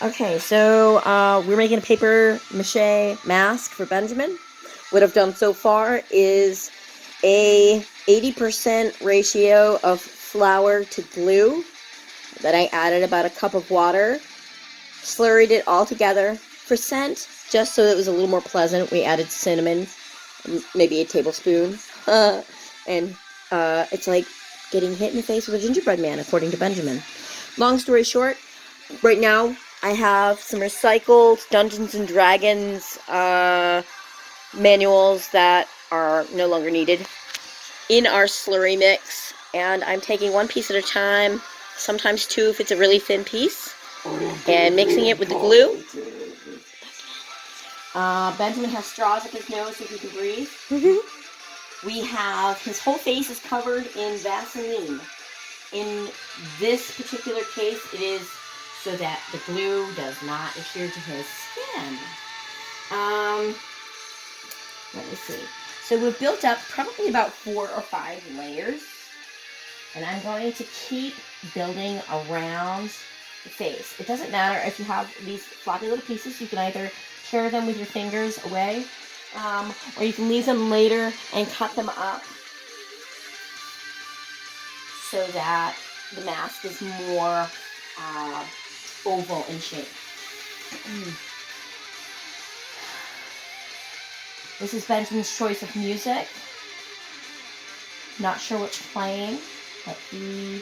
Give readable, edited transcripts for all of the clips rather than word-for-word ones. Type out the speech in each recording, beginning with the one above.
Okay, so we're making a paper mache mask for Benjamin. What I've done so far is a 80% ratio of flour to glue. Then I added about a cup of water, slurried it all together. For scent, just so it was a little more pleasant, we added cinnamon, maybe a tablespoon. And it's like getting hit in the face with a gingerbread man, according to Benjamin. Long story short, right now I have some recycled Dungeons and Dragons manuals that are no longer needed in our slurry mix, and I'm taking one piece at a time, sometimes two if it's a really thin piece, and mixing it with the glue. Benjamin has straws up his nose so he can breathe. We have, his whole face is covered in Vaseline. In this particular case, it is so that the glue does not adhere to his skin. Let me see. So we've built up probably about 4 or 5 layers. And I'm going to keep building around the face. It doesn't matter if you have these floppy little pieces. You can either tear them with your fingers away, or you can leave them later and cut them up so that the mask is more oval in shape. This is Benjamin's choice of music. Not sure what's playing, but he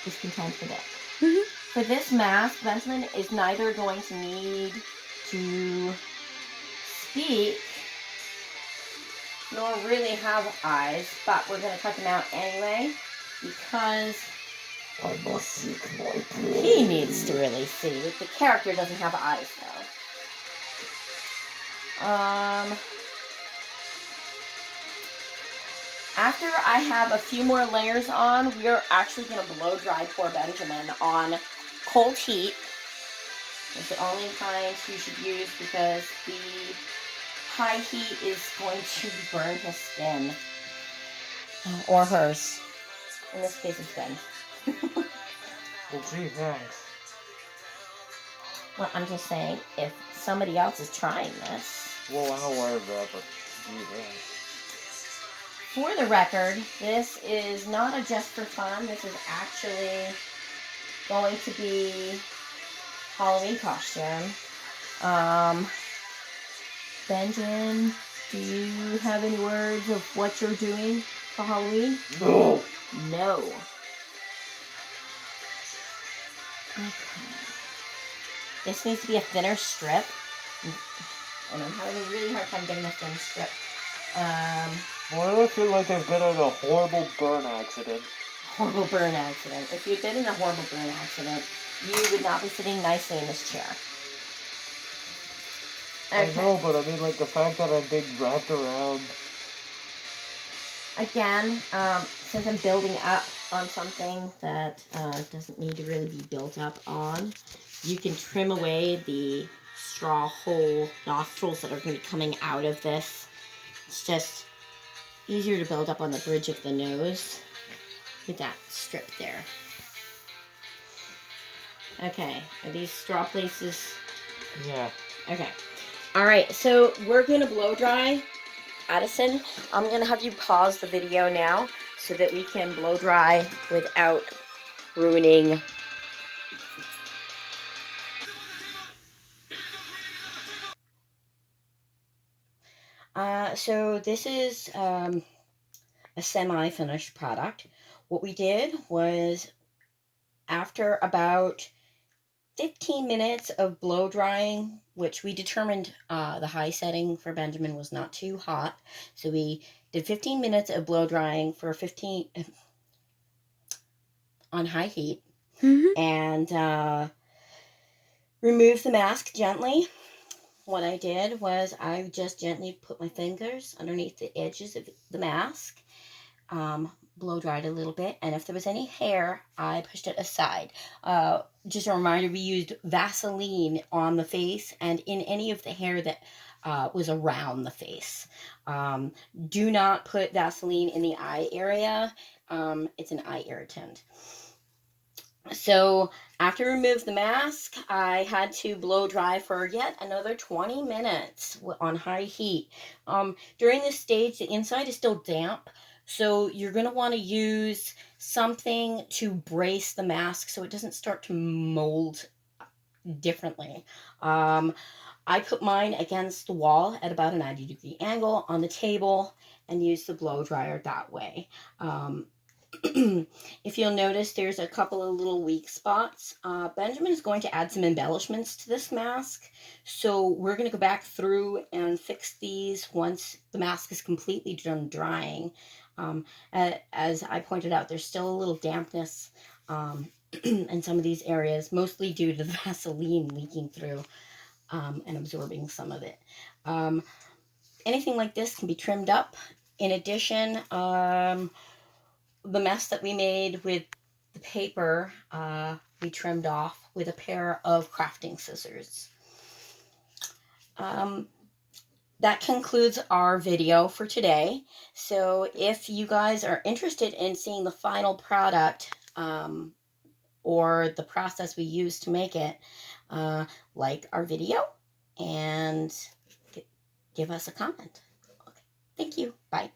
is content with it. For this mask, Benjamin is neither going to need to speak nor really have eyes, but we're going to cut them out anyway because I must seek my prey. he needs to really see. The character doesn't have eyes though. After I have a few more layers on, we are actually going to blow dry poor Benjamin on cold heat. It's the only kind you should use because the high heat is going to burn his skin. Or hers. In this case, it's Ben. Well, gee, thanks. Well, I'm just saying, if somebody else is trying this... Well, I'm aware of that, but gee, thanks. For the record, this is not a just for fun. This is actually going to be Halloween costume. Benjamin, do you have any words of what you're doing for Halloween? No! No. Okay. This needs to be a thinner strip. And I'm having a really hard time getting a thin strip. Well, I feel like I've been in a horrible burn accident. Horrible burn accident. If you'd been in a horrible burn accident, you would not be sitting nicely in this chair. Okay. I know, but I mean, like, the fact that I'm being wrapped around. Again, since I'm building up on something that doesn't need to really be built up on, you can trim away the straw hole nostrils that are going to be coming out of this. It's just easier to build up on the bridge of the nose with that strip there. Okay, are these straw places? Yeah. Okay. Alright, so we're going to blow dry. Addison, I'm going to have you pause the video now so that we can blow dry without ruining. So this is a semi-finished product. What we did was, after about 15 minutes of blow drying, which we determined the high setting for Benjamin was not too hot, so we did 15 minutes of blow drying for 15 on high heat, and removed the mask gently. What I did was I just gently put my fingers underneath the edges of the mask, blow dried a little bit, and if there was any hair, I pushed it aside. Just a reminder, we used Vaseline on the face and in any of the hair that was around the face. Do not put Vaseline in the eye area. It's an eye irritant. So after I removed the mask, I had to blow dry for yet another 20 minutes on high heat. During this stage, the inside is still damp, so you're going to want to use something to brace the mask so it doesn't start to mold differently. Um, I put mine against the wall at about a 90-degree angle on the table and used the blow dryer that way. Um, if you'll notice, there's a couple of little weak spots. Benjamin is going to add some embellishments to this mask. So we're going to go back through and fix these once the mask is completely done drying. As I pointed out, there's still a little dampness in some of these areas, mostly due to the Vaseline leaking through and absorbing some of it. Anything like this can be trimmed up. In addition, the mess that we made with the paper, we trimmed off with a pair of crafting scissors. That concludes our video for today. So if you guys are interested in seeing the final product or the process we used to make it, like our video and give us a comment. Okay. Thank you. Bye.